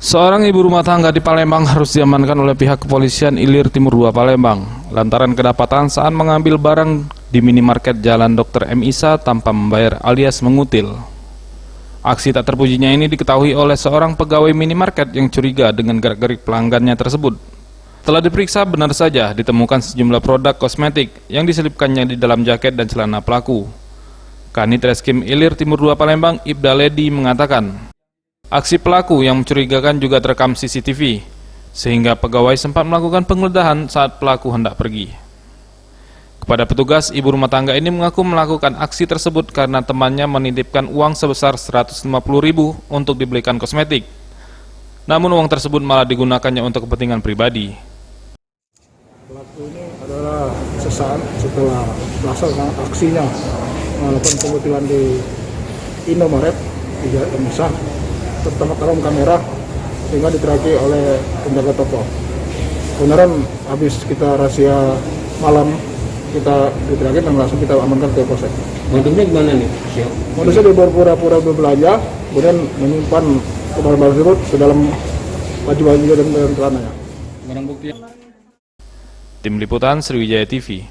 Seorang ibu rumah tangga di Palembang harus diamankan oleh pihak kepolisian Ilir Timur 2 Palembang lantaran kedapatan saat mengambil barang di minimarket Jalan Dr. M. Isa tanpa membayar alias mengutil. Aksi tak terpujinya ini diketahui oleh seorang pegawai minimarket yang curiga dengan gerak-gerik pelanggannya tersebut. Setelah diperiksa, benar saja ditemukan sejumlah produk kosmetik yang diselipkannya di dalam jaket dan celana pelaku. Kanit Reskrim Ilir Timur 2 Palembang, Ibda Ledi mengatakan, aksi pelaku yang mencurigakan juga terekam CCTV, sehingga pegawai sempat melakukan penggeledahan saat pelaku hendak pergi. Kepada petugas, ibu rumah tangga ini mengaku melakukan aksi tersebut karena temannya menitipkan uang sebesar 150.000 untuk dibelikan kosmetik. Namun uang tersebut malah digunakannya untuk kepentingan pribadi. Pelaku ini adalah sesaat setelah melaksanakan aksinya melakukan pemutilan di Indomaret di Jalan Misah, terutama dalam kamera sehingga diteraki oleh penjaga toko. Kebenaran habis kita rahasia malam, kita diteraki dan langsung kita amankan ke polsek. Modusnya gimana nih? Modusnya dia berpura-pura berbelanja, kemudian menyimpan barang-barang tersebut ke dalam baju-baju dan celananya. Tim Liputan Sriwijaya TV.